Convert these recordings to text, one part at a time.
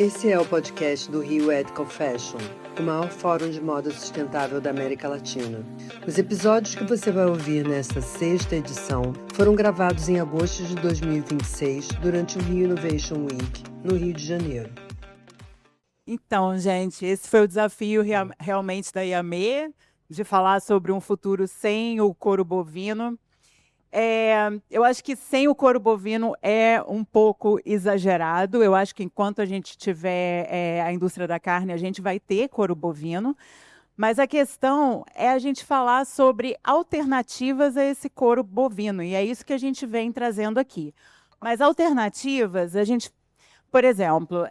Esse é o podcast do Rio Ethical Fashion, o maior fórum de moda sustentável da América Latina. Os episódios que você vai ouvir nesta sexta edição foram gravados em agosto de 2026, durante o Rio Innovation Week, no Rio de Janeiro. Então, gente, esse foi o desafio realmente da IAME, de falar sobre um futuro sem o couro bovino. Eu acho que sem o couro bovino é um pouco exagerado. Eu acho que enquanto a gente tiver a indústria da carne, a gente vai ter couro bovino. Mas a questão é a gente falar sobre alternativas a esse couro bovino. E é isso que a gente vem trazendo aqui. Mas alternativas, por exemplo,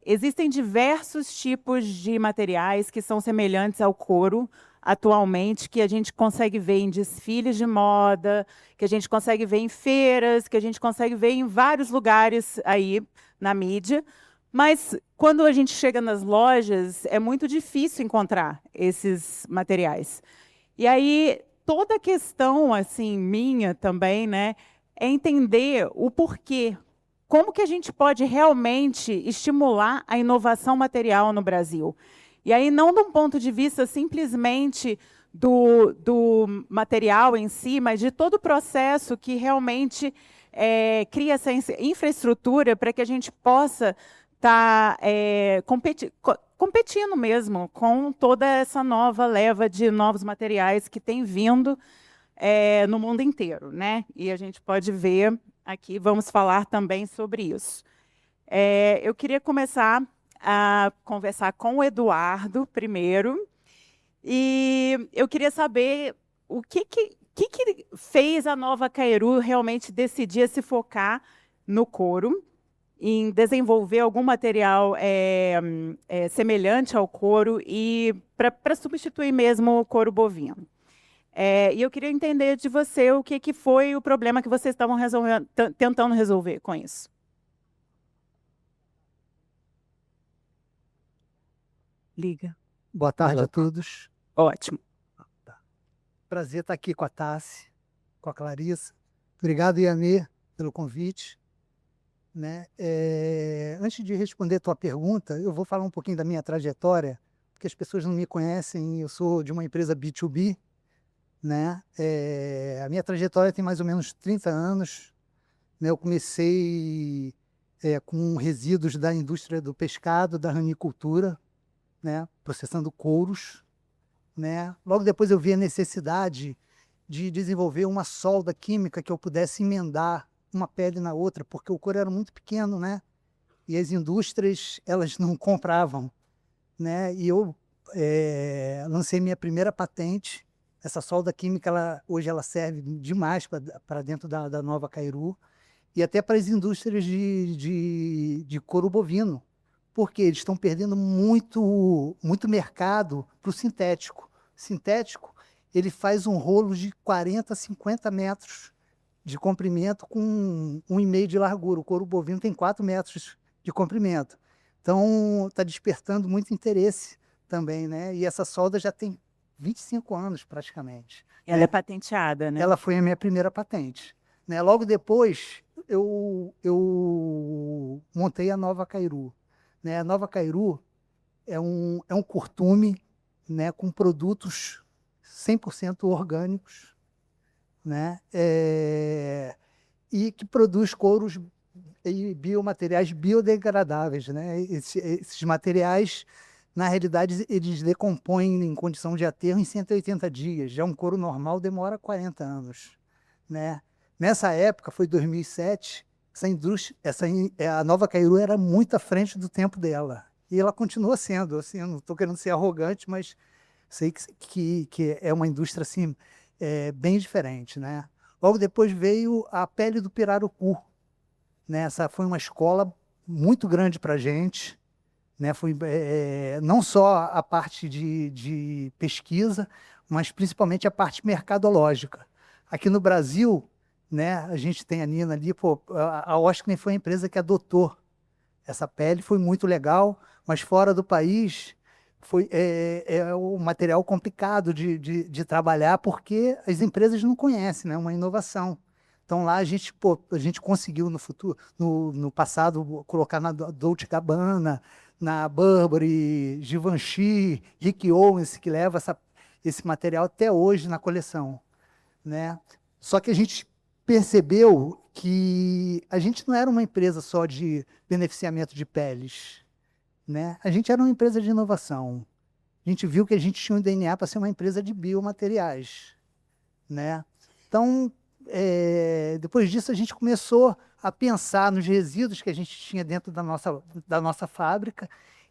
existem diversos tipos de materiais que são semelhantes ao couro atualmente, que a gente consegue ver em desfiles de moda, que a gente consegue ver em feiras, que a gente consegue ver em vários lugares aí na mídia. Mas quando a gente chega nas lojas, é muito difícil encontrar esses materiais. E aí, toda a questão assim, minha também, né, é entender o porquê. Como que a gente pode realmente estimular a inovação material no Brasil? E aí, não de um ponto de vista simplesmente do material em si, mas de todo o processo que realmente cria essa infraestrutura para que a gente possa estar competindo mesmo com toda essa nova leva de novos materiais que tem vindo no mundo inteiro, né? E a gente pode ver aqui, vamos falar também sobre isso. Eu queria começar a conversar com o Eduardo primeiro, e eu queria saber o que fez a Nova Caeru realmente decidir se focar no couro, em desenvolver algum material semelhante ao couro e para substituir mesmo o couro bovino. E eu queria entender de você o que foi o problema que vocês estavam tentando resolver com isso. Liga. Boa tarde a todos. Ótimo. Prazer estar aqui com a Tassi, com a Clarissa. Obrigado, Iamê, pelo convite. Né? Antes de responder a tua pergunta, eu vou falar um pouquinho da minha trajetória, porque as pessoas não me conhecem, eu sou de uma empresa B2B. Né? A minha trajetória tem mais ou menos 30 anos. Né? Eu comecei com resíduos da indústria do pescado, da ranicultura, né? Processando couros. Né? Logo depois eu vi a necessidade de desenvolver uma solda química que eu pudesse emendar uma pele na outra, porque o couro era muito pequeno, né? E as indústrias elas não compravam. Né? E eu lancei minha primeira patente. Essa solda química, hoje ela serve demais para dentro da Nova Caeru e até para as indústrias de couro bovino, porque eles estão perdendo muito mercado para o sintético. Sintético, ele faz um rolo de 40, 50 metros de comprimento com 1,5 de largura. O couro bovino tem 4 metros de comprimento. Então, está despertando muito interesse também, né? E essa solda já tem 25 anos, praticamente. Ela é patenteada, né? Ela foi a minha primeira patente. Né? Logo depois, eu montei a Nova Caeru. Né? A Nova Caeru é um curtume, né, com produtos 100% orgânicos, né? E que produz couros e biomateriais biodegradáveis. Né? Esses materiais, na realidade, eles decompõem em condição de aterro em 180 dias. Já um couro normal demora 40 anos. Né? Nessa época, foi 2007, a Nova Caeru era muito à frente do tempo dela. E ela continua sendo. Assim, eu não estou querendo ser arrogante, mas sei que é uma indústria assim, bem diferente. Né? Logo depois veio a pele do pirarucu. Né? Essa foi uma escola muito grande para a gente. Né? Foi não só a parte de pesquisa, mas principalmente a parte mercadológica. Aqui no Brasil, né, a gente tem a Nina ali, a Osklen foi a empresa que adotou essa pele, foi muito legal, mas fora do país é um material complicado de trabalhar, porque as empresas não conhecem, né, uma inovação. Então lá a gente conseguiu no passado, colocar na Dolce & Gabbana, na Burberry, Givenchy, Rick Owens, que leva esse material até hoje na coleção, né? Só que a gente percebeu que a gente não era uma empresa só de beneficiamento de peles, né? A gente era uma empresa de inovação. A gente viu que a gente tinha um DNA para ser uma empresa de biomateriais, né? Então, depois disso, a gente começou a pensar nos resíduos que a gente tinha dentro da nossa fábrica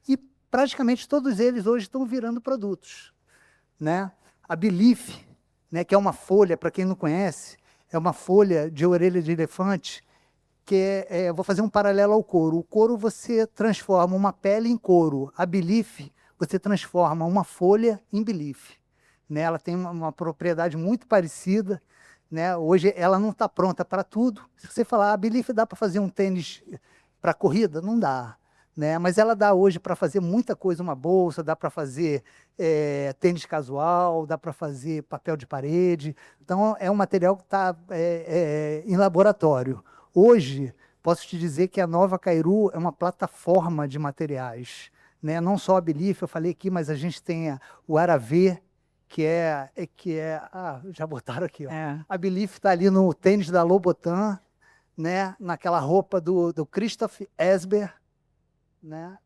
e praticamente todos eles hoje estão virando produtos, né? A Belief, né, que é uma folha, para quem não conhece, é uma folha de orelha de elefante, que eu vou fazer um paralelo ao couro. O couro você transforma uma pele em couro. A Belief, você transforma uma folha em Belief, né? Ela tem uma propriedade muito parecida, né? Hoje ela não está pronta para tudo. Se você falar, a Belief dá para fazer um tênis para corrida? Não dá, né? Mas ela dá hoje para fazer muita coisa, uma bolsa, dá para fazer tênis casual, dá para fazer papel de parede. Então é um material que está em laboratório. Hoje, posso te dizer que a Nova Cairo é uma plataforma de materiais, né? Não só a Belief, eu falei aqui, mas a gente tem o Aravê, já botaram aqui, ó. A Belief está ali no tênis da Louboutin, né? Naquela roupa do Christoph Esber, né?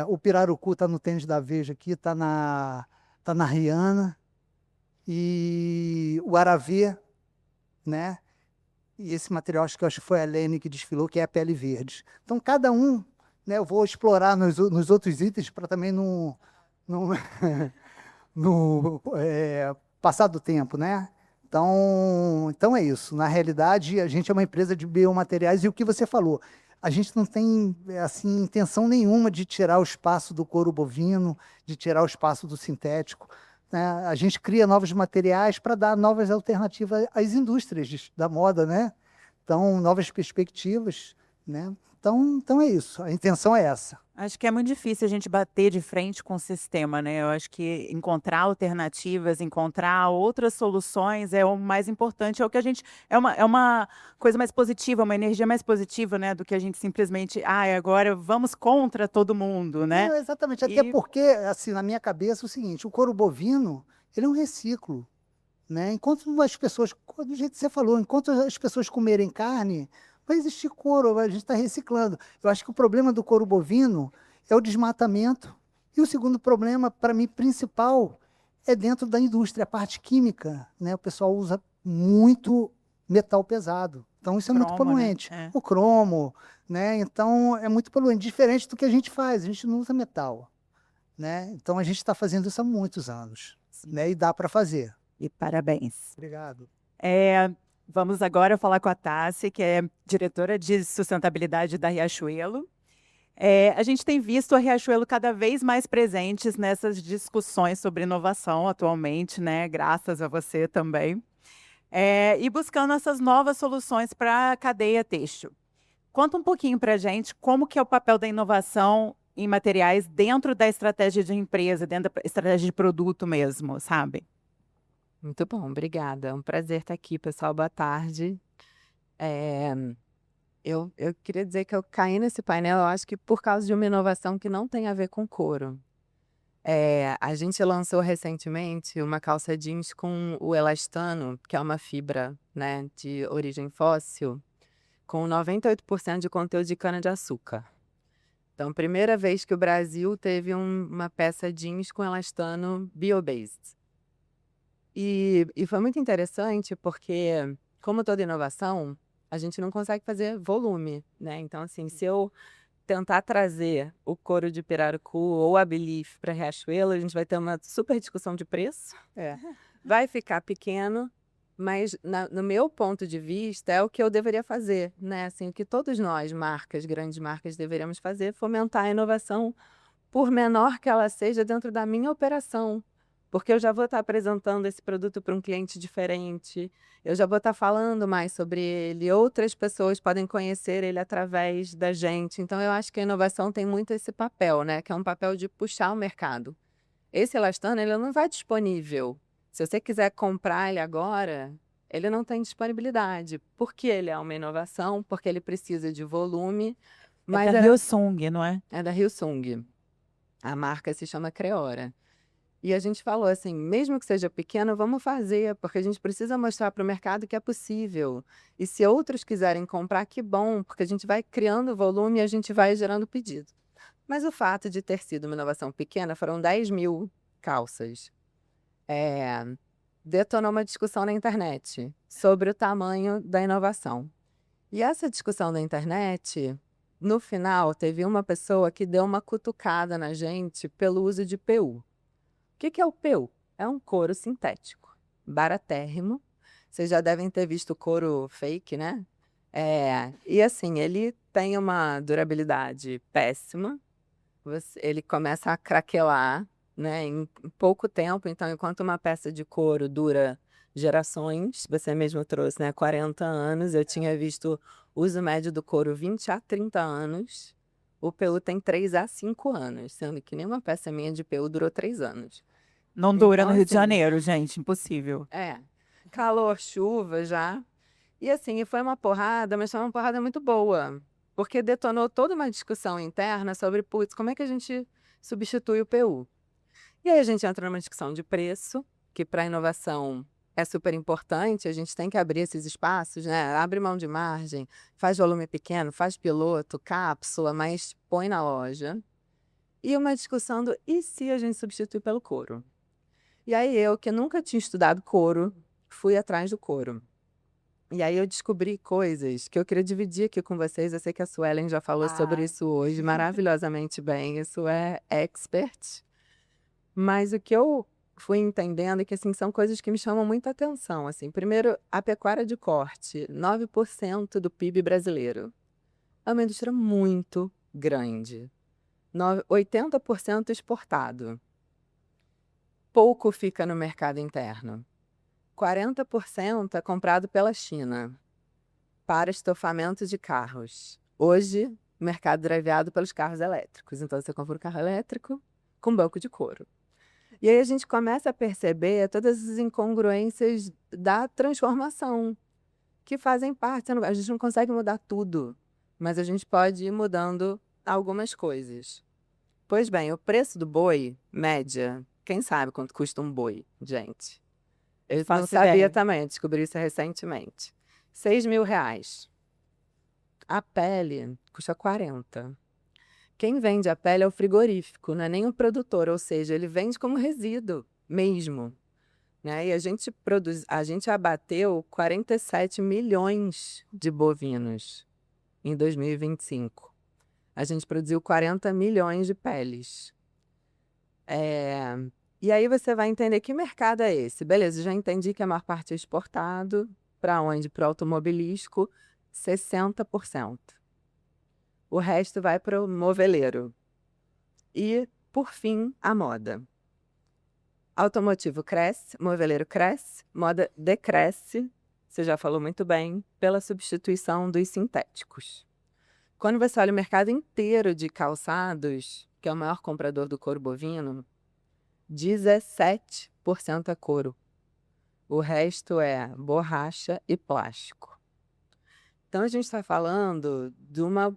O Pirarucu está no tênis da Veja aqui, está na Rihanna, e o Aravê, né? E esse material, acho que foi a Lene que desfilou, que é a pele verde. Então, cada um, né? Eu vou explorar nos outros itens para também não passar do tempo, né? Então é isso. Na realidade, a gente é uma empresa de biomateriais e o que você falou, a gente não tem assim intenção nenhuma de tirar o espaço do couro bovino, de tirar o espaço do sintético, né? A gente cria novos materiais para dar novas alternativas às indústrias da moda, né? Então, novas perspectivas, né? Então é isso. A intenção é essa. Acho que é muito difícil a gente bater de frente com o sistema, né? Eu acho que encontrar alternativas, encontrar outras soluções é o mais importante, é o que a gente é uma coisa mais positiva, uma energia mais positiva, né, do que a gente simplesmente, agora vamos contra todo mundo, né? Não, exatamente, até porque, assim, na minha cabeça é o seguinte, o couro bovino, ele é um reciclo, né? Enquanto as pessoas, do jeito que você falou, enquanto as pessoas comerem carne, vai existir couro, a gente está reciclando. Eu acho que o problema do couro bovino é o desmatamento. E o segundo problema, para mim, principal, é dentro da indústria, a parte química, né? O pessoal usa muito metal pesado. Então, isso é muito poluente. Né? O cromo, né? Então, é muito poluente. Diferente do que a gente faz, a gente não usa metal, né? Então, a gente está fazendo isso há muitos anos, né? E dá para fazer. E parabéns. Obrigado. Vamos agora falar com a Tassi, que é diretora de sustentabilidade da Riachuelo. A gente tem visto a Riachuelo cada vez mais presentes nessas discussões sobre inovação atualmente, né? Graças a você também. E buscando essas novas soluções para a cadeia têxtil. Conta um pouquinho para a gente como que é o papel da inovação em materiais dentro da estratégia de empresa, dentro da estratégia de produto mesmo, sabe? Muito bom, obrigada. É um prazer estar aqui, pessoal. Boa tarde. Eu queria dizer que eu caí nesse painel, eu acho que por causa de uma inovação que não tem a ver com couro. A gente lançou recentemente uma calça jeans com o elastano, que é uma fibra, né, de origem fóssil, com 98% de conteúdo de cana-de-açúcar. Então, primeira vez que o Brasil teve uma peça jeans com elastano bio-based. E foi muito interessante porque, como toda inovação, a gente não consegue fazer volume, né? Então, assim, se eu tentar trazer o couro de pirarucu ou a Belief para Riachuelo, a gente vai ter uma super discussão de preço. Vai ficar pequeno, mas no meu ponto de vista é o que eu deveria fazer, né? Assim, o que todos nós, grandes marcas, deveríamos fazer, fomentar a inovação, por menor que ela seja, dentro da minha operação. Porque eu já vou estar apresentando esse produto para um cliente diferente, eu já vou estar falando mais sobre ele, outras pessoas podem conhecer ele através da gente. Então, eu acho que a inovação tem muito esse papel, né? Que é um papel de puxar o mercado. Esse elastano, ele não vai disponível. Se você quiser comprar ele agora, ele não tem disponibilidade. Porque ele é uma inovação, porque ele precisa de volume, mas É da Hyosung, não é? é da Hyosung. A marca se chama Creora. E a gente falou assim, mesmo que seja pequeno, vamos fazer, porque a gente precisa mostrar para o mercado que é possível. E se outros quiserem comprar, que bom, porque a gente vai criando volume e a gente vai gerando pedido. Mas o fato de ter sido uma inovação pequena, foram 10 mil calças. Detonou uma discussão na internet sobre o tamanho da inovação. E essa discussão da internet, no final, teve uma pessoa que deu uma cutucada na gente pelo uso de PU. O que é o PU? É um couro sintético, baratérrimo. Vocês já devem ter visto couro fake, né? E assim, ele tem uma durabilidade péssima. Ele começa a craquelar, né, em pouco tempo. Então, enquanto uma peça de couro dura gerações, você mesmo trouxe, né, 40 anos, eu tinha visto o uso médio do couro 20 a 30 anos. O PU tem 3 a 5 anos, sendo que nenhuma peça minha de PU durou 3 anos. Não dura Então, no Rio de assim, Janeiro, gente, impossível. calor, chuva já. E assim, foi uma porrada, mas foi uma porrada muito boa, porque detonou toda uma discussão interna sobre, putz, como é que a gente substitui o PU? E aí a gente entra numa discussão de preço, que para a inovação é super importante, a gente tem que abrir esses espaços, né? Abre mão de margem, faz volume pequeno, faz piloto, cápsula, mas põe na loja. E uma discussão do e se a gente substituir pelo couro? E aí eu, que nunca tinha estudado couro, fui atrás do couro. E aí eu descobri coisas que eu queria dividir aqui com vocês. Eu sei que a Suelen já falou sobre isso hoje maravilhosamente bem. Isso é expert. Mas o que eu fui entendendo é que assim, são coisas que me chamam muita atenção. Assim, primeiro, a pecuária de corte, 9% do PIB brasileiro. É uma indústria muito grande. 80% exportado. Pouco fica no mercado interno. 40% é comprado pela China para estofamento de carros. Hoje, o mercado é driveado pelos carros elétricos. Então, você compra um carro elétrico com banco de couro. E aí a gente começa a perceber todas as incongruências da transformação que fazem parte. A gente não consegue mudar tudo, mas a gente pode ir mudando algumas coisas. Pois bem, o preço do boi, média, quem sabe quanto custa um boi, gente? Eu não sabia também, eu descobri isso recentemente. 6 mil reais. A pele custa 40. Quem vende a pele é o frigorífico, não é nem o produtor, ou seja, ele vende como resíduo mesmo. Né? E a gente abateu 47 milhões de bovinos em 2025. A gente produziu 40 milhões de peles. E aí você vai entender que mercado é esse. Beleza, já entendi que a maior parte é exportado. Para onde? Para o automobilístico, 60%. O resto vai para o moveleiro. E, por fim, a moda. Automotivo cresce, moveleiro cresce, moda decresce, você já falou muito bem, pela substituição dos sintéticos. Quando você olha o mercado inteiro de calçados, que é o maior comprador do couro bovino, 17% é couro. O resto é borracha e plástico. Então, a gente está falando de um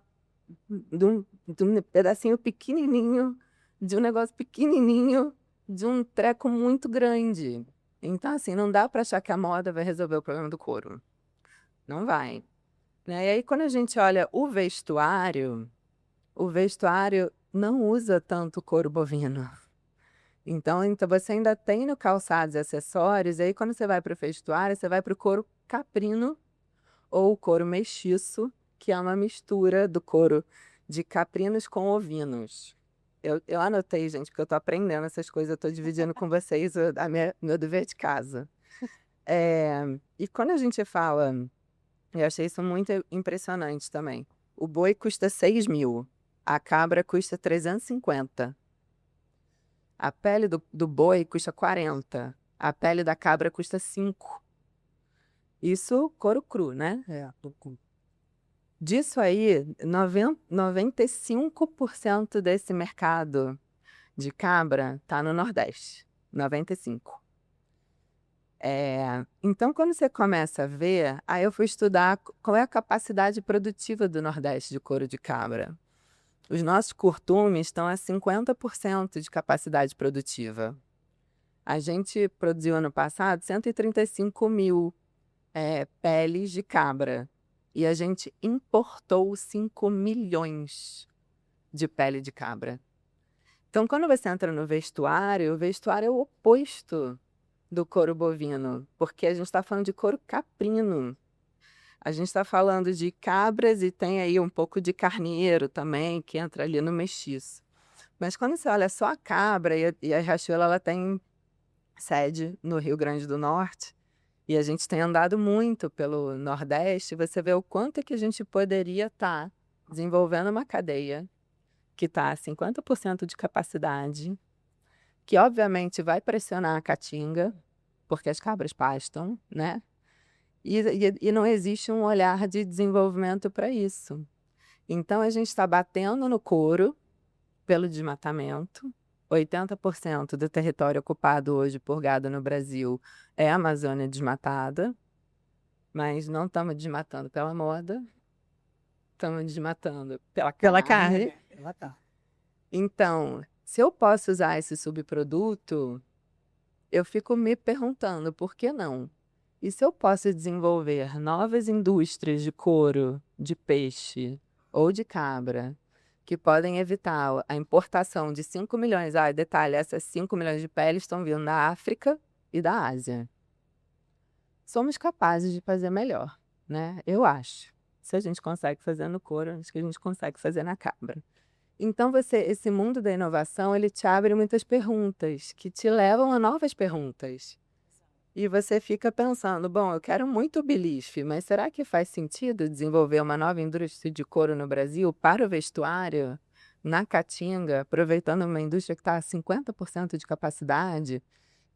pedacinho pequenininho, de um negócio pequenininho, de um treco muito grande. Então, assim, não dá para achar que a moda vai resolver o problema do couro. Não vai. Né? E aí, quando a gente olha o vestuário não usa tanto couro bovino. Então você ainda tem no calçados e acessórios, e aí quando você vai para o vestuário, você vai para o couro caprino ou couro mestiço, que é uma mistura do couro de caprinos com ovinos. Eu anotei, gente, porque eu estou aprendendo essas coisas, eu estou dividindo com vocês meu dever de casa. E quando a gente fala, eu achei isso muito impressionante também, o boi custa 6 mil, a cabra custa 350. A pele do boi custa 40. A pele da cabra custa 5. Isso couro cru, né? Disso aí, 95% desse mercado de cabra está no Nordeste. 95%. Então, quando você começa a ver, aí eu fui estudar qual é a capacidade produtiva do Nordeste de couro de cabra. Os nossos curtumes estão a 50% de capacidade produtiva. A gente produziu ano passado 135 mil peles de cabra e a gente importou 5 milhões de pele de cabra. Então, quando você entra no vestuário, o vestuário é o oposto do couro bovino, porque a gente está falando de couro caprino. A gente está falando de cabras e tem aí um pouco de carneiro também, que entra ali no mestiço. Mas quando você olha só a cabra, e a Riachuelo ela tem sede no Rio Grande do Norte, e a gente tem andado muito pelo Nordeste, você vê o quanto é que a gente poderia estar desenvolvendo uma cadeia que está a 50% de capacidade, que obviamente vai pressionar a caatinga, porque as cabras pastam, né? E não existe um olhar de desenvolvimento para isso. Então, a gente está batendo no couro pelo desmatamento. 80% do território ocupado hoje por gado no Brasil é a Amazônia desmatada, mas não estamos desmatando pela moda, estamos desmatando pela Pela carne. carne. Ela tá. Então, se eu posso usar esse subproduto, eu fico me perguntando por que não? E se eu posso desenvolver novas indústrias de couro, de peixe ou de cabra, que podem evitar a importação de 5 milhões, detalhe, essas 5 milhões de peles estão vindo da África e da Ásia. Somos capazes de fazer melhor, né? Eu acho. Se a gente consegue fazer no couro, acho que a gente consegue fazer na cabra. Então, esse mundo da inovação, ele te abre muitas perguntas, que te levam a novas perguntas. E você fica pensando, bom, eu quero muito beliche, mas será que faz sentido desenvolver uma nova indústria de couro no Brasil para o vestuário, na Caatinga, aproveitando uma indústria que está a 50% de capacidade?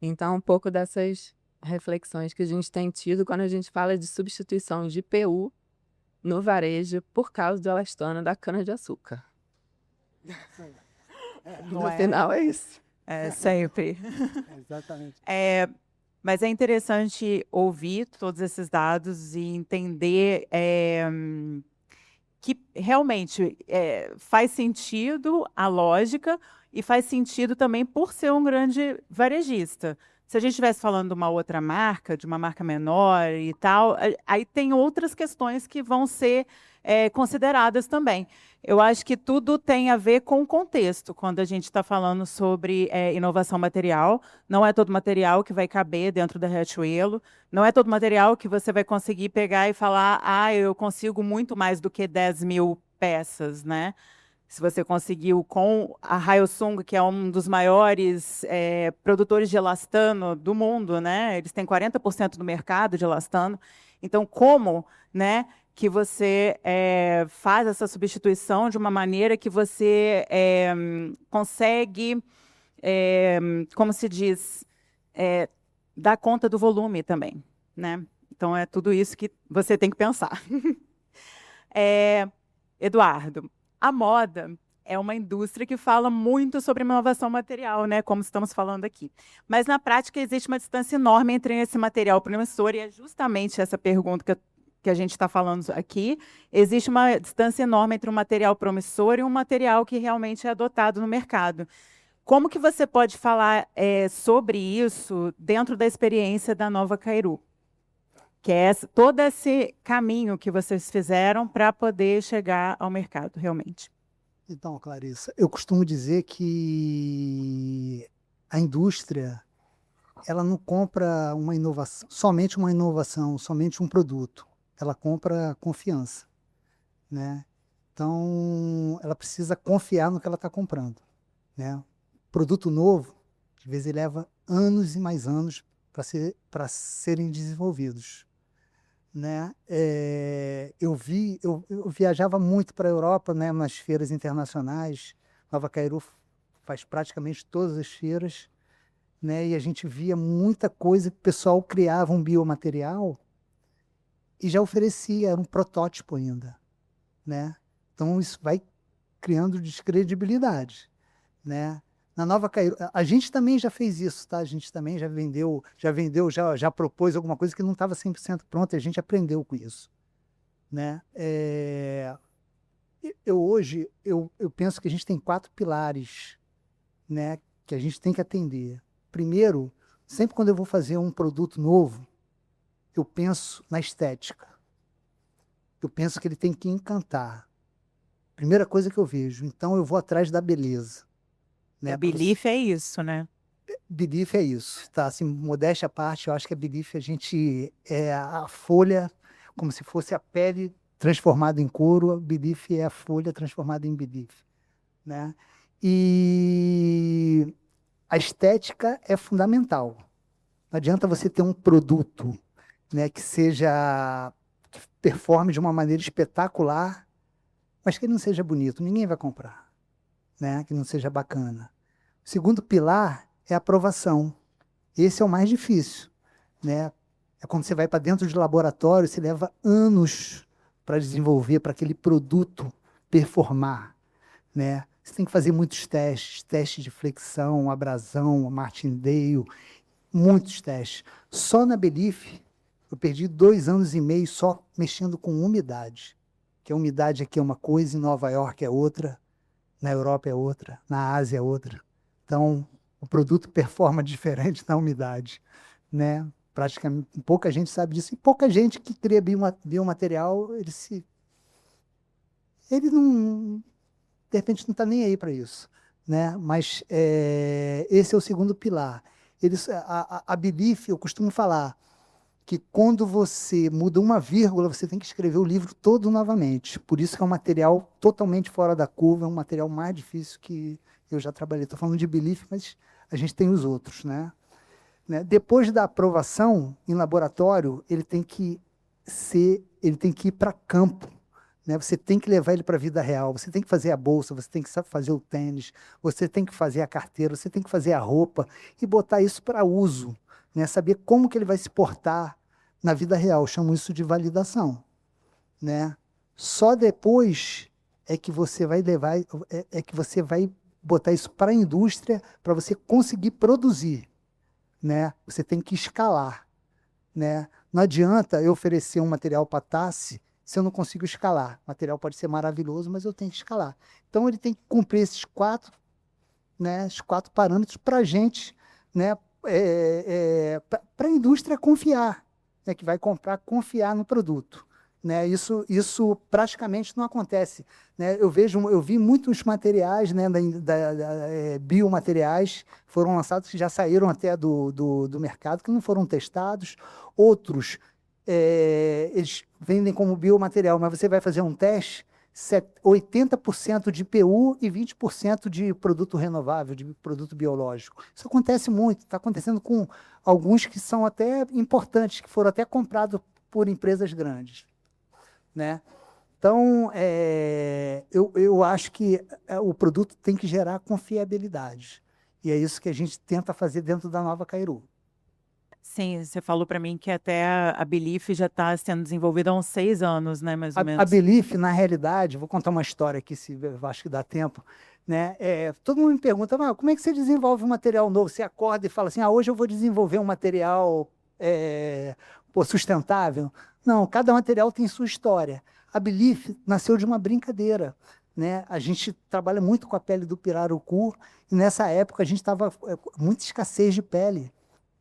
Então, um pouco dessas reflexões que a gente tem tido quando a gente fala de substituição de PU no varejo por causa do elastano da cana-de-açúcar. No final é isso. É, sempre. Exatamente. Mas é interessante ouvir todos esses dados e entender que realmente faz sentido a lógica e faz sentido também por ser um grande varejista. Se a gente estivesse falando de uma outra marca, de uma marca menor e tal, aí tem outras questões que vão ser consideradas também. Eu acho que tudo tem a ver com o contexto, quando a gente está falando sobre inovação material. Não é todo material que vai caber dentro da Riachuelo, não é todo material que você vai conseguir pegar e falar, eu consigo muito mais do que 10 mil peças, né? Se você conseguiu com a Hyosung, que é um dos maiores produtores de elastano do mundo, né? Eles têm 40% do mercado de elastano. Então, como, né, que você faz essa substituição de uma maneira que você consegue, como se diz, dar conta do volume também, né? Então, é tudo isso que você tem que pensar. Eduardo, a moda é uma indústria que fala muito sobre inovação material, né, como estamos falando aqui. Mas, na prática, existe uma distância enorme entre esse material promissor, e é justamente essa pergunta que a gente está falando aqui. Existe uma distância enorme entre um material promissor e um material que realmente é adotado no mercado. Como que você pode falar sobre isso dentro da experiência da Nova Cairu? Que é todo esse caminho que vocês fizeram para poder chegar ao mercado, realmente. Então, Clarissa, eu costumo dizer que a indústria ela não compra uma inovação, somente um produto. Ela compra confiança, né? Então, ela precisa confiar no que ela está comprando, né? Produto novo, às vezes, ele leva anos e mais anos para serem desenvolvidos, né? Eu viajava muito para a Europa, né, nas feiras internacionais. Nova Cairu faz praticamente todas as feiras, né? E a gente via muita coisa que o pessoal criava um biomaterial e já oferecia, era um protótipo ainda, né? Então isso vai criando descredibilidade, né? Na Nova Cairu, a gente também já fez isso, tá? A gente também já propôs alguma coisa que não estava 100% pronta, e a gente aprendeu com isso, né? Hoje, eu penso que a gente tem 4 pilares, né, que a gente tem que atender. Primeiro, sempre quando eu vou fazer um produto novo, eu penso na estética. Eu penso que ele tem que encantar. Primeira coisa que eu vejo. Então, eu vou atrás da beleza. Né? A Belief é isso, né? Belief é isso, tá? Assim, modéstia à parte, eu acho que a Belief, a gente é a folha, como se fosse a pele transformada em couro, a Belief é a folha transformada em Belief, né? E a estética é fundamental. Não adianta você ter um produto, né, que performe de uma maneira espetacular, mas que ele não seja bonito, ninguém vai comprar, né? Que não seja bacana. O segundo pilar é a aprovação. Esse é o mais difícil, né? É quando você vai para dentro de laboratório, você leva anos para desenvolver, para aquele produto performar, né? Você tem que fazer muitos testes de flexão, abrasão, martindale, muitos testes. Só na Belief, eu perdi 2 anos e meio só mexendo com umidade. Que a umidade aqui é uma coisa, em Nova York é outra, na Europa é outra, na Ásia é outra. Então, o produto performa diferente na umidade, né? Praticamente, pouca gente sabe disso. E pouca gente que cria biomaterial, ele não, de repente, não está nem aí para isso, né? Mas esse é o segundo pilar. A Belief, eu costumo falar que quando você muda uma vírgula, você tem que escrever o livro todo novamente. Por isso que é um material totalmente fora da curva, é um material mais difícil que eu já trabalhei. Estou falando de Belief, mas a gente tem os outros, né? Depois da aprovação em laboratório, ele tem que ir para campo, né? Você tem que levar ele para a vida real, você tem que fazer a bolsa, você tem que fazer o tênis, você tem que fazer a carteira, você tem que fazer a roupa e botar isso para uso, né? Saber como que ele vai se portar na vida real. Eu chamo isso de validação, né? Só depois é que você vai botar isso para a indústria para você conseguir produzir, né? Você tem que escalar, né? Não adianta eu oferecer um material para TASSI se eu não consigo escalar. O material pode ser maravilhoso, mas eu tenho que escalar. Então, ele tem que cumprir esses 4, né, os 4 parâmetros para a gente, né, para a indústria confiar, né, que vai comprar, confiar no produto. Né? Isso praticamente não acontece. Né? Eu vi muitos materiais, né, biomateriais foram lançados que já saíram até do mercado, que não foram testados. Outros, eles vendem como biomaterial, mas você vai fazer um teste, 80% de PU e 20% de produto renovável, de produto biológico. Isso acontece muito, está acontecendo com alguns que são até importantes, que foram até comprados por empresas grandes. Né? Então, eu acho que o produto tem que gerar confiabilidade. E é isso que a gente tenta fazer dentro da Nova Cairu. Sim, você falou para mim que até a Belief já está sendo desenvolvida há uns 6 anos, né, mais ou menos. A Belief, na realidade, vou contar uma história aqui, se eu acho que dá tempo. Né? Todo mundo me pergunta, como é que você desenvolve um material novo? Você acorda e fala assim, hoje eu vou desenvolver um material sustentável. Não, cada material tem sua história. A Belief nasceu de uma brincadeira. Né? A gente trabalha muito com a pele do pirarucu, e nessa época a gente estava com muita escassez de pele.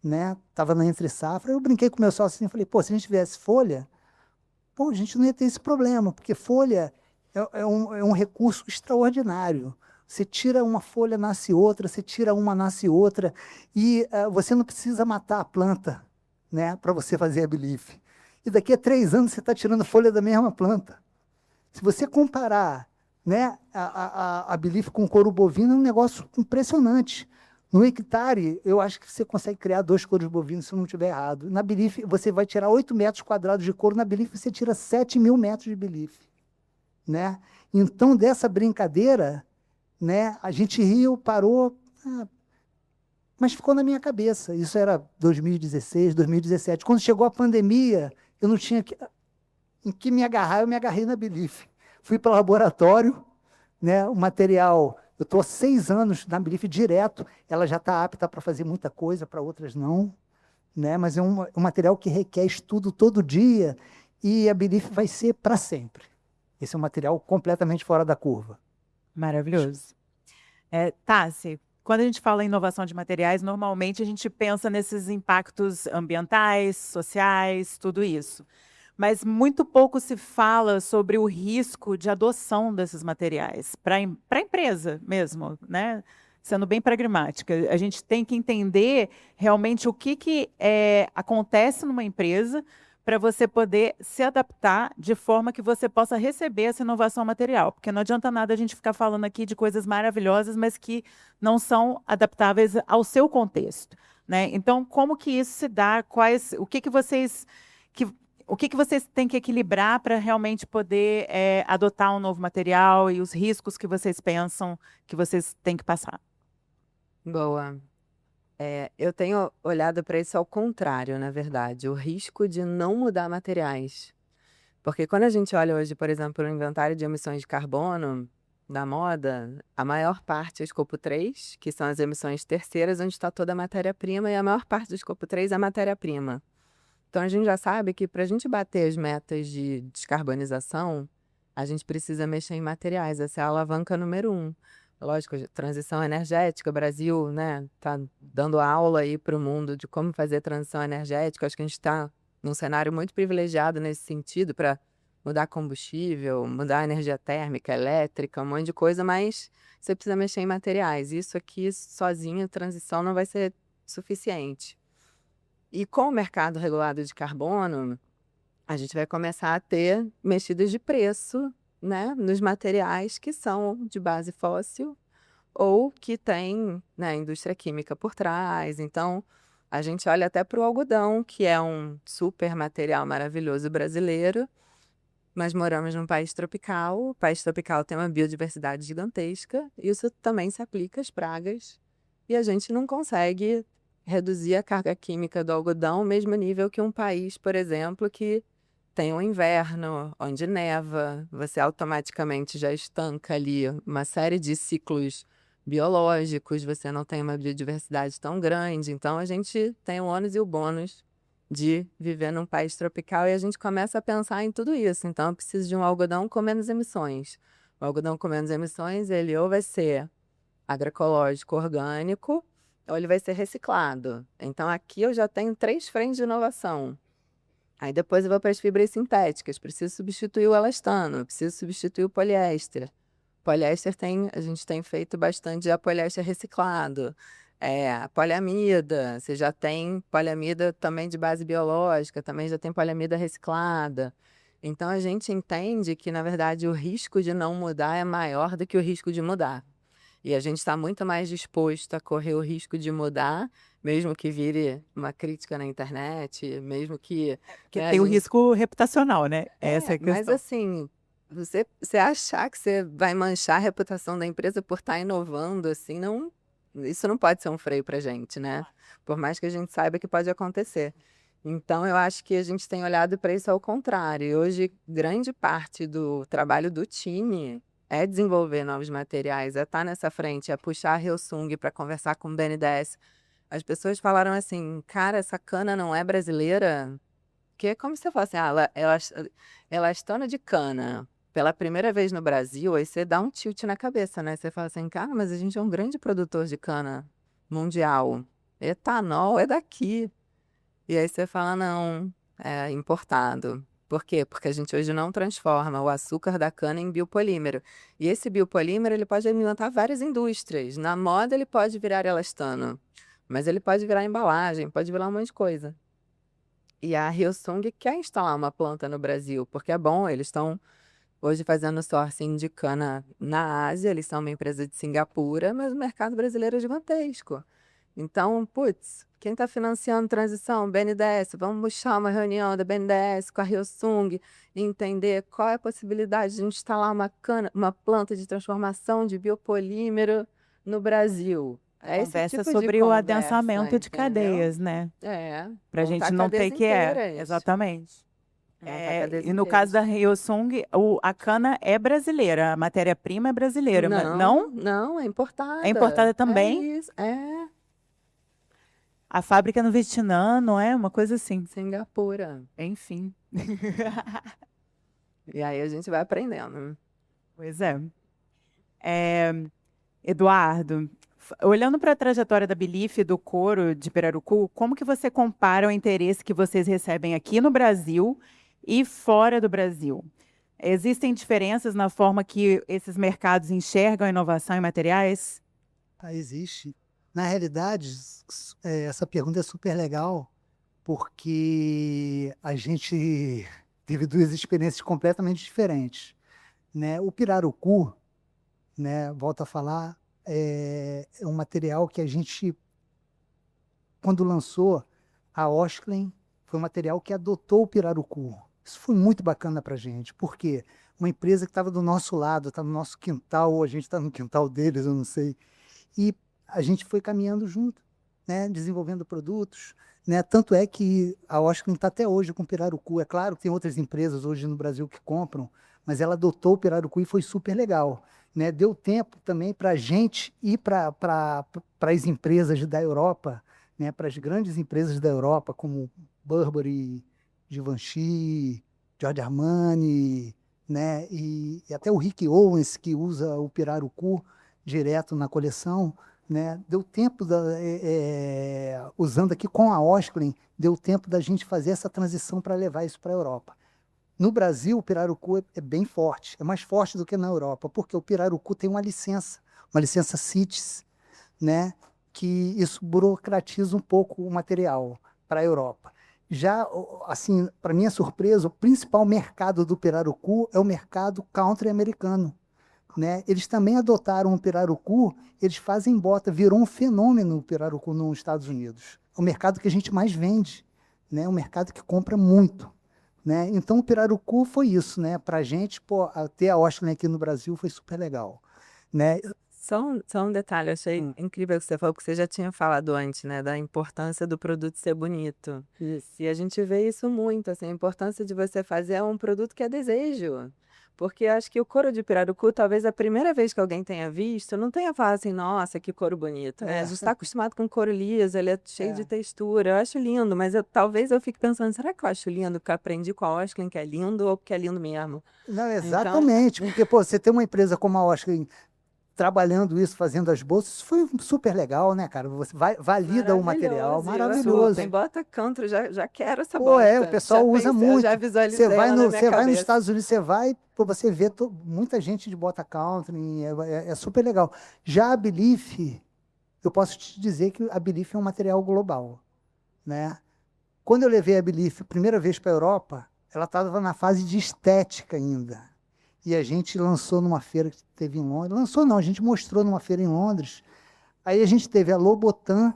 Né? Tava na entre safra, eu brinquei com meu sócio assim, falei, se a gente tivesse folha, a gente não ia ter esse problema, porque folha é um recurso extraordinário. Você tira uma folha, nasce outra, você tira uma, nasce outra, e você não precisa matar a planta, né, para você fazer a Belief. E daqui a 3 anos você está tirando folha da mesma planta. Se você comparar, né, a Belief com couro bovino, é um negócio impressionante. No hectare, eu acho que você consegue criar 2 couros bovinos, se eu não estiver errado. Na Belief, você vai tirar 8 metros quadrados de couro, na Belief você tira 7.000 metros de Belief. Né? Então, dessa brincadeira, né, a gente riu, parou, mas ficou na minha cabeça. Isso era 2016, 2017. Quando chegou a pandemia, eu não tinha em que me agarrar, eu me agarrei na Belief. Fui para o laboratório, né, o material Eu estou há 6 anos na Belief direto, ela já está apta para fazer muita coisa, para outras não, né? Mas é um material que requer estudo todo dia e a Belief vai ser para sempre. Esse é um material completamente fora da curva. Maravilhoso. Tassi, quando a gente fala em inovação de materiais, normalmente a gente pensa nesses impactos ambientais, sociais, tudo isso. Mas muito pouco se fala sobre o risco de adoção desses materiais para a empresa mesmo, né? Sendo bem pragmática. A gente tem que entender realmente o que acontece numa empresa para você poder se adaptar de forma que você possa receber essa inovação material. Porque não adianta nada a gente ficar falando aqui de coisas maravilhosas, mas que não são adaptáveis ao seu contexto, né? Então, como que isso se dá? O que vocês têm que equilibrar para realmente poder adotar um novo material e os riscos que vocês pensam que vocês têm que passar? Boa. Eu tenho olhado para isso ao contrário, na verdade, o risco de não mudar materiais. Porque quando a gente olha hoje, por exemplo, o inventário de emissões de carbono da moda, a maior parte é escopo 3, que são as emissões terceiras, onde está toda a matéria-prima, e a maior parte do escopo 3 é a matéria-prima. Então a gente já sabe que para a gente bater as metas de descarbonização, a gente precisa mexer em materiais, essa é a alavanca número 1. Lógico, transição energética, o Brasil, né, tá dando aula aí para o mundo de como fazer transição energética. Acho que a gente está num cenário muito privilegiado nesse sentido para mudar combustível, mudar energia térmica, elétrica, um monte de coisa, mas você precisa mexer em materiais. Isso aqui, sozinho, transição não vai ser suficiente. E com o mercado regulado de carbono, a gente vai começar a ter mexidas de preço, né, nos materiais que são de base fóssil ou que tem, né, indústria química por trás. Então, a gente olha até para o algodão, que é um super material maravilhoso brasileiro, mas moramos num país tropical. O país tropical tem uma biodiversidade gigantesca, e isso também se aplica às pragas, e a gente não consegue reduzir a carga química do algodão ao mesmo nível que um país, por exemplo, que tem um inverno onde neva, você automaticamente já estanca ali uma série de ciclos biológicos, você não tem uma biodiversidade tão grande. Então, a gente tem o ônus e o bônus de viver num país tropical e a gente começa a pensar em tudo isso. Então, eu preciso de um algodão com menos emissões. O algodão com menos emissões, ele ou vai ser agroecológico orgânico, ou ele vai ser reciclado. Então, aqui eu já tenho 3 frentes de inovação. Aí depois eu vou para as fibras sintéticas, preciso substituir o elastano, preciso substituir o poliéster. Poliéster a gente tem feito bastante já poliéster reciclado. A poliamida, você já tem poliamida também de base biológica, também já tem poliamida reciclada. Então a gente entende que, na verdade, o risco de não mudar é maior do que o risco de mudar. E a gente está muito mais disposto a correr o risco de mudar, mesmo que vire uma crítica na internet, mesmo que... Porque né, tem o risco reputacional, né? Essa é a mas questão. assim, você achar que você vai manchar a reputação da empresa por estar inovando, assim, não, isso não pode ser um freio para a gente, né? Por mais que a gente saiba que pode acontecer. Então, eu acho que a gente tem olhado para isso ao contrário. E hoje, grande parte do trabalho do time é desenvolver novos materiais, é estar nessa frente, é puxar a Hyosung para conversar com o BNDES. As pessoas falaram assim, cara, essa cana não é brasileira? Que é como se você falasse, elastano de cana, pela primeira vez no Brasil, aí você dá um tilt na cabeça, né? Você fala assim, cara, mas a gente é um grande produtor de cana mundial. Etanol é daqui. E aí você fala, não, é importado. Por quê? Porque a gente hoje não transforma o açúcar da cana em biopolímero. E esse biopolímero, ele pode alimentar várias indústrias. Na moda, ele pode virar elastano, mas ele pode virar embalagem, pode virar um monte de coisa. E a Hyosung quer instalar uma planta no Brasil, porque é bom, eles estão hoje fazendo sourcing de cana na Ásia, eles são uma empresa de Singapura, mas o mercado brasileiro é gigantesco. Então, putz, quem está financiando transição? BNDES, vamos buscar uma reunião da BNDES com a Hyosung e entender qual é a possibilidade de instalar uma planta de transformação de biopolímero no Brasil. É esse Conversa tipo de sobre o conversa, adensamento de entendeu? cadeias, né? Pra montar gente não ter cadeias que inteiras. exatamente. E no caso da Hyosung, a cana é brasileira, a matéria-prima é brasileira, mas não? Não, é importada. É importada também? É isso, A fábrica é no Vietnã, não é? Uma coisa assim. Singapura. Enfim. E aí a gente vai aprendendo. Pois é. Eduardo, olhando para a trajetória da Belief e do couro de Pirarucu, como que você compara o interesse que vocês recebem aqui no Brasil e fora do Brasil? Existem diferenças na forma que esses mercados enxergam a inovação em materiais? Existe. Na realidade, essa pergunta é super legal, porque a gente teve duas experiências completamente diferentes, né? O pirarucu, né, volto a falar, é um material que a gente, quando lançou a Osklen, foi um material que adotou o pirarucu. Isso foi muito bacana para a gente, porque uma empresa que estava do nosso lado, está no nosso quintal, ou a gente está no quintal deles, eu não sei, e a gente foi caminhando junto, né, desenvolvendo produtos, né, tanto é que a Osklen está até hoje com o pirarucu. É claro que tem outras empresas hoje no Brasil que compram, mas ela adotou o pirarucu e foi super legal, né? Deu tempo também para a gente ir para as empresas da Europa, né, para as grandes empresas da Europa, como Burberry, Givenchy, Giorgio Armani, né, e até o Rick Owens, que usa o pirarucu direto na coleção, né? Deu tempo, usando aqui com a Osklen, deu tempo da gente fazer essa transição para levar isso para a Europa. No Brasil, o pirarucu é bem forte, é mais forte do que na Europa, porque o pirarucu tem uma licença CITES, né, que isso burocratiza um pouco o material para a Europa. Já, assim, para minha surpresa, o principal mercado do pirarucu é o mercado country americano, né? Eles também adotaram o pirarucu, eles fazem bota, virou um fenômeno o pirarucu nos Estados Unidos. É o mercado que a gente mais vende, né? É um mercado que compra muito, né? Então o pirarucu foi isso, né? Para a gente, ter a Osklen aqui no Brasil foi super legal, né? Só um detalhe, eu achei incrível o que você falou, porque você já tinha falado antes, né, da importância do produto ser bonito. Isso. E a gente vê isso muito, assim, a importância de você fazer um produto que é desejo. Porque eu acho que o couro de pirarucu, talvez a primeira vez que alguém tenha visto, não tenha falado assim, nossa, que couro bonito, né? A gente está acostumado com couro liso, ele é cheio de textura, eu acho lindo, mas talvez eu fique pensando, será que eu acho lindo que eu aprendi com a Osklen que é lindo ou que é lindo mesmo? Não, exatamente, porque você tem uma empresa como a Osklen trabalhando isso, fazendo as bolsas, isso foi super legal, né, cara? Você valida o material, maravilhoso. Tem bota country, já quero essa bota. O pessoal usa muito. Já visualizei Você vai ela na minha nos cabeça. Estados Unidos, você vê muita gente de bota country, é super legal. Já a Belief, eu posso te dizer que a Belief é um material global, né? Quando eu levei a Belief a primeira vez para a Europa, ela estava na fase de estética ainda. E a gente lançou numa feira que teve em Londres. Lançou não, a gente mostrou numa feira em Londres. Aí a gente teve a Lobotan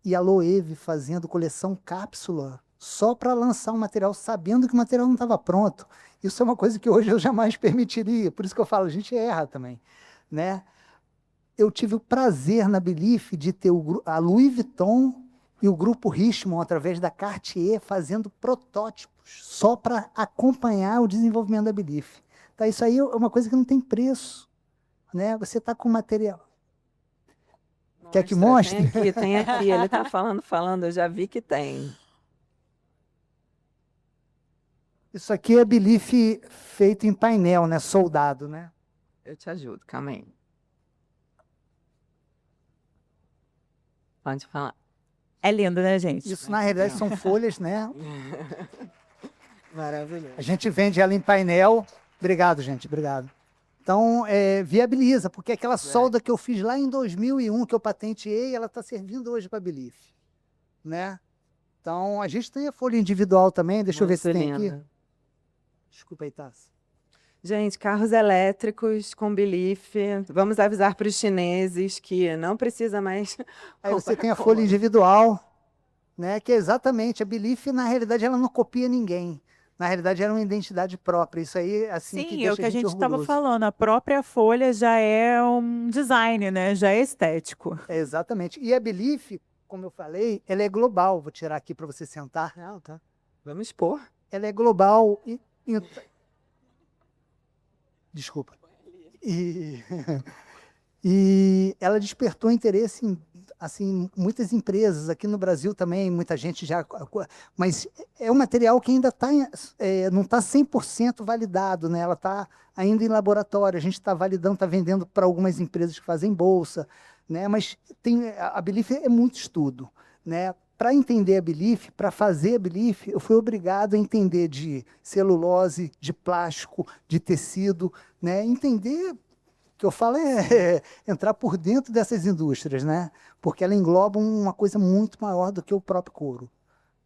e a Loewe fazendo coleção cápsula só para lançar um material, sabendo que o material não estava pronto. Isso é uma coisa que hoje eu jamais permitiria. Por isso que eu falo, a gente erra também, né? Eu tive o prazer na Belief de ter a Louis Vuitton e o grupo Richemont, através da Cartier, fazendo protótipos só para acompanhar o desenvolvimento da Belief. Tá, isso aí é uma coisa que não tem preço, né? Você está com material. Quer que mostre? Tem aqui. Ele está falando, eu já vi que tem. Isso aqui é Belief feito em painel, né? Soldado, né? Eu te ajudo, calma aí. Pode falar. É lindo, né, gente? Isso, na realidade, são folhas, né? Maravilhoso. A gente vende ela em painel. Obrigado, gente, obrigado. Então, viabiliza, porque aquela solda que eu fiz lá em 2001, que eu patenteei, ela está servindo hoje para a Belief, né? Então, a gente tem a folha individual também, deixa eu ver se tem aqui. Desculpa aí, Tassi. Gente, carros elétricos com Belief. Vamos avisar para os chineses que não precisa mais... Aí você tem a folha individual, né? Que é exatamente, a Belief, na realidade, ela não copia ninguém. Na realidade, era uma identidade própria. Isso aí, assim, que Sim, deixa é o que a gente estava orgulhoso. falando. A própria folha já é um design, né? Já é estético. Exatamente. E a Belief, como eu falei, ela é global. Vou tirar aqui para você sentar. Não, tá. Vamos expor. ela é global. Desculpa. E, e ela despertou interesse em assim, muitas empresas, aqui no Brasil também, muita gente já... Mas é um material que ainda não está 100% validado, né? Ela está ainda em laboratório, a gente está validando, está vendendo para algumas empresas que fazem bolsa, né? Mas a Belief é muito estudo, né? Para entender a Belief, para fazer a Belief, eu fui obrigado a entender de celulose, de plástico, de tecido, né? Entender... O que eu falo é entrar por dentro dessas indústrias, né? Porque ela engloba uma coisa muito maior do que o próprio couro,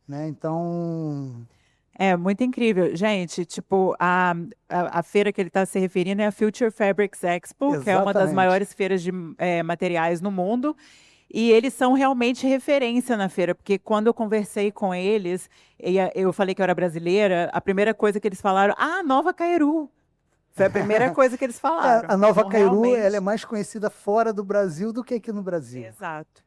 né? Então... É muito incrível. Gente, tipo, a feira que ele está se referindo é a Future Fabrics Expo, que é uma das Exatamente. maiores feiras de materiais no mundo. E eles são realmente referência na feira, porque quando eu conversei com eles, eu falei que eu era brasileira, a primeira coisa que eles falaram, Nova Cairu. Foi a primeira coisa que eles falaram. A Nova Então, Cairu, realmente... ela é mais conhecida fora do Brasil do que aqui no Brasil. Exato.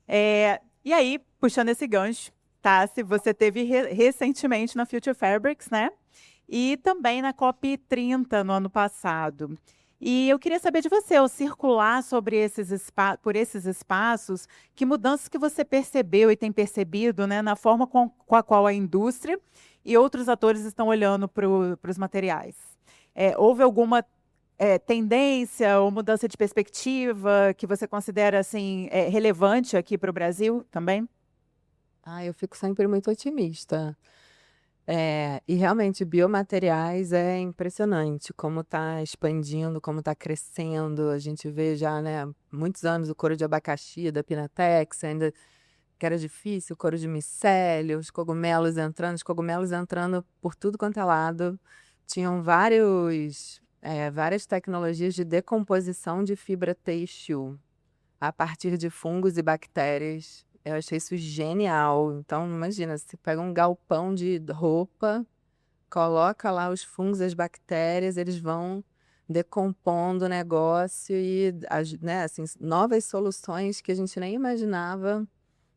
E aí, puxando esse gancho, Tassi, você teve recentemente na Future Fabrics, né? E também na COP30 no ano passado. E eu queria saber de você, ao circular por esses espaços, que mudanças que você percebeu e tem percebido, né, na forma com a qual a indústria e outros atores estão olhando para os materiais? Houve alguma tendência ou mudança de perspectiva que você considera assim, relevante aqui para o Brasil também? Eu fico sempre muito otimista. E realmente, biomateriais é impressionante como está expandindo, como está crescendo. A gente vê já, né, muitos anos o couro de abacaxi da Pinatex, ainda que era difícil, o couro de micélio, os cogumelos entrando por tudo quanto é lado. Tinham várias tecnologias de decomposição de fibra têxtil a partir de fungos e bactérias. Eu achei isso genial. Então, imagina, você pega um galpão de roupa, coloca lá os fungos, as bactérias, eles vão decompondo o negócio e, né, assim, novas soluções que a gente nem imaginava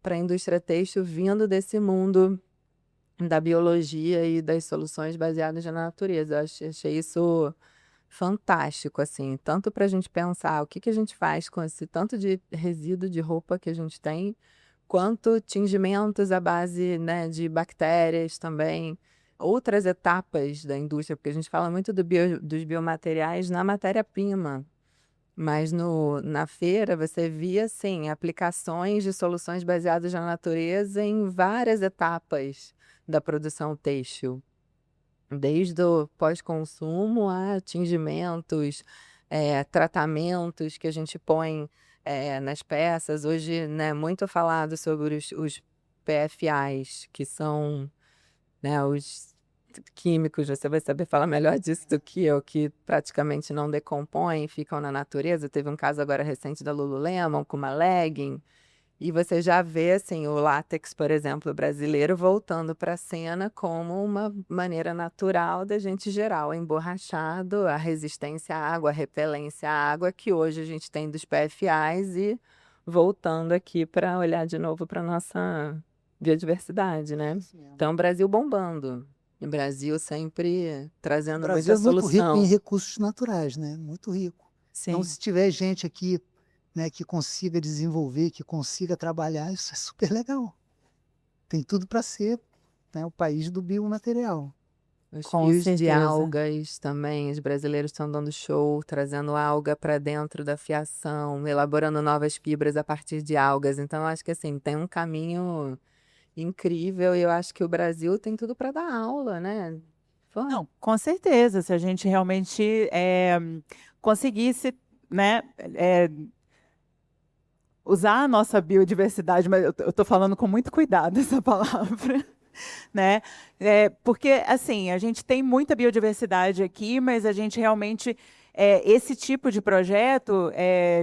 para a indústria têxtil vindo desse mundo da biologia e das soluções baseadas na natureza. Eu achei isso fantástico, assim, tanto para a gente pensar o que a gente faz com esse tanto de resíduo de roupa que a gente tem, quanto tingimentos à base, né, de bactérias também, outras etapas da indústria, porque a gente fala muito dos biomateriais na matéria-prima, mas na feira você via, assim, aplicações de soluções baseadas na natureza em várias etapas da produção têxtil. Desde o pós-consumo a tingimentos, tratamentos que a gente põe nas peças. Hoje, né, muito falado sobre os PFAs, que são, né, os químicos, você vai saber falar melhor disso do que eu, que praticamente não decompõem, ficam na natureza. Teve um caso agora recente da Lululemon com uma legging. E você já vê, assim, o látex, por exemplo, brasileiro voltando para a cena como uma maneira natural da gente gerar o emborrachado, a resistência à água, a repelência à água, que hoje a gente tem dos PFAs, e voltando aqui para olhar de novo para a nossa biodiversidade, né? Então, o Brasil bombando. O Brasil sempre trazendo O Brasil muita é muito rico solução. em recursos naturais, né? Muito rico. Sim. Então, se tiver gente aqui, né, que consiga desenvolver, que consiga trabalhar, isso é super legal. Tem tudo para ser, né, o país do biomaterial. Os Com fios de certeza. algas também, os brasileiros estão dando show, trazendo alga para dentro da fiação, elaborando novas fibras a partir de algas. Então, eu acho que assim, tem um caminho incrível e eu acho que o Brasil tem tudo para dar aula, né? Não, com certeza. Se a gente realmente conseguisse, né, usar a nossa biodiversidade, mas eu estou falando com muito cuidado essa palavra, né? Porque, assim, a gente tem muita biodiversidade aqui, mas a gente realmente esse tipo de projeto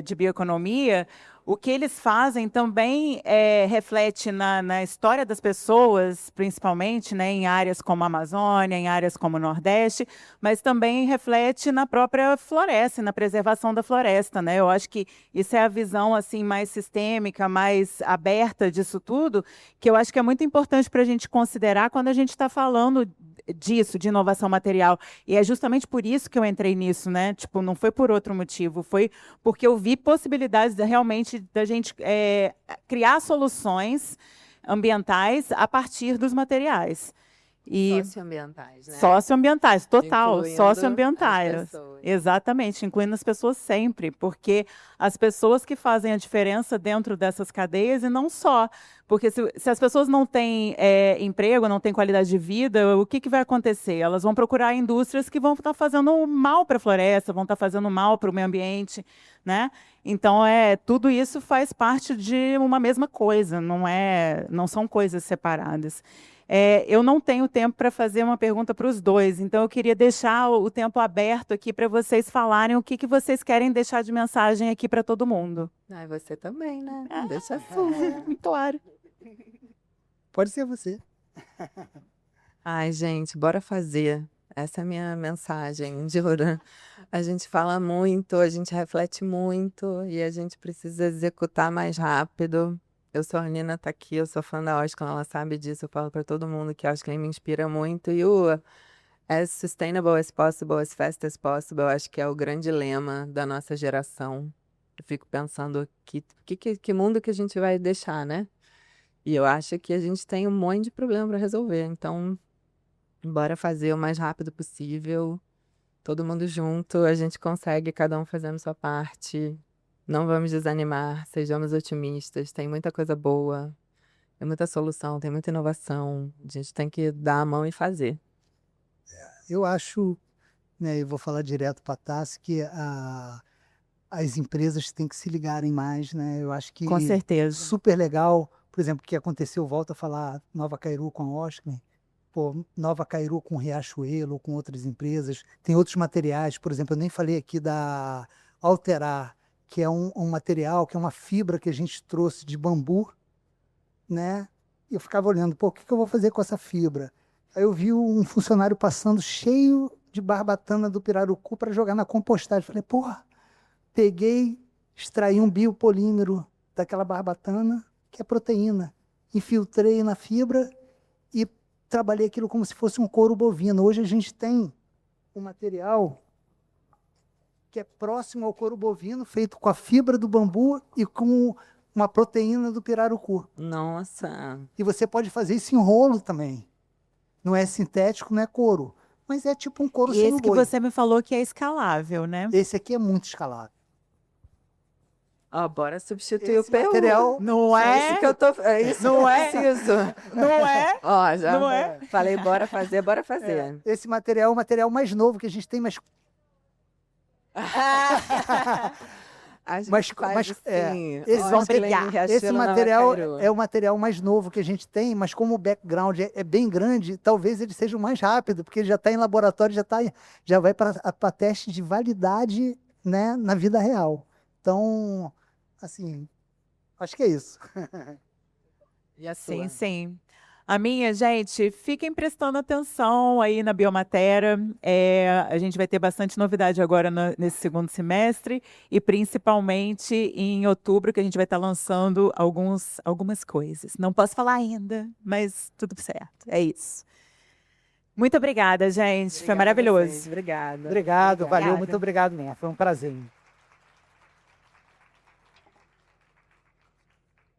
de bioeconomia, o que eles fazem também reflete na história das pessoas, principalmente, né, em áreas como a Amazônia, em áreas como o Nordeste, mas também reflete na própria floresta, na preservação da floresta, né? Eu acho que isso é a visão assim mais sistêmica, mais aberta disso tudo, que eu acho que é muito importante para a gente considerar quando a gente está falando disso, de inovação material. E é justamente por isso que eu entrei nisso, né? Tipo, não foi por outro motivo, foi porque eu vi possibilidades realmente da gente criar soluções ambientais a partir dos materiais. E Socioambientais, né? socioambientais, total, Incluindo socioambientais. as pessoas. Exatamente, incluindo as pessoas sempre, porque as pessoas que fazem a diferença dentro dessas cadeias e não só. Porque se as pessoas não têm emprego, não têm qualidade de vida, o que vai acontecer? Elas vão procurar indústrias que vão estar fazendo mal para a floresta, vão estar fazendo mal para o meio ambiente, né? Então, tudo isso faz parte de uma mesma coisa, não são coisas separadas. Eu não tenho tempo para fazer uma pergunta para os dois, então eu queria deixar o tempo aberto aqui para vocês falarem o que vocês querem deixar de mensagem aqui para todo mundo. Ah, você também, né? Deixa a sua. Claro. Pode ser você. Ai, gente, bora fazer. Essa é a minha mensagem, juro. A gente fala muito, a gente reflete muito e a gente precisa executar mais rápido. A Nina tá aqui, eu sou fã da Oscar, ela sabe disso, eu falo para todo mundo que a Oscar me inspira muito. E o as sustainable as possible, as fast as possible, eu acho que é o grande lema da nossa geração. Eu fico pensando que mundo que a gente vai deixar, né? E eu acho que a gente tem um monte de problema para resolver, então bora fazer o mais rápido possível, todo mundo junto, a gente consegue, cada um fazendo sua parte. Não vamos desanimar, sejamos otimistas, tem muita coisa boa, tem muita solução, tem muita inovação. A gente tem que dar a mão e fazer. Eu acho, né, eu vou falar direto para a Tassi, que as empresas têm que se ligarem mais, né? Eu acho que Com certeza. super legal, por exemplo, o que aconteceu, volta a falar Nova Cairu com a Oscar, pô, Nova Cairu com Riachuelo, ou com outras empresas, tem outros materiais, por exemplo, eu nem falei aqui da Alterar, que é um material, que é uma fibra que a gente trouxe de bambu, né? E eu ficava olhando, pô, o que eu vou fazer com essa fibra? Aí eu vi um funcionário passando cheio de barbatana do pirarucu para jogar na compostagem. Falei, porra, peguei, extraí um biopolímero daquela barbatana, que é proteína, infiltrei na fibra e trabalhei aquilo como se fosse um couro bovino. Hoje a gente tem um material que é próximo ao couro bovino, feito com a fibra do bambu e com uma proteína do pirarucu. Nossa! E você pode fazer isso em rolo também. Não é sintético, não é couro. Mas é tipo um couro E sem esse o que boi. você me falou que é escalável, né? Esse aqui é muito escalável. Ó, bora substituir Esse o PU. material... Não É isso que eu tô... É isso Não que eu é? preciso. Não é? Ó, já Não é? falei, bora fazer, bora fazer. Esse material é o material mais novo que a gente tem, mas A gente Mas- faz mas, assim, esse ó, vão Chile, brigar. Riachuelo, esse Nova material Cairu. é o material mais novo que a gente tem, mas como o background é bem grande, talvez ele seja o mais rápido, porque ele já está em laboratório, já vai para teste de validade, né, na vida real. Então, assim, acho que é isso. E a Sim, sua? sim. A minha, gente, fiquem prestando atenção aí na Biomatera. A gente vai ter bastante novidade agora nesse segundo semestre e principalmente em outubro, que a gente vai estar lançando algumas coisas. Não posso falar ainda, mas tudo certo. É isso. Muito obrigada, gente. Foi Obrigada a vocês, maravilhoso. Obrigada. Obrigado, valeu, Obrigada. muito obrigado mesmo. Foi um prazer.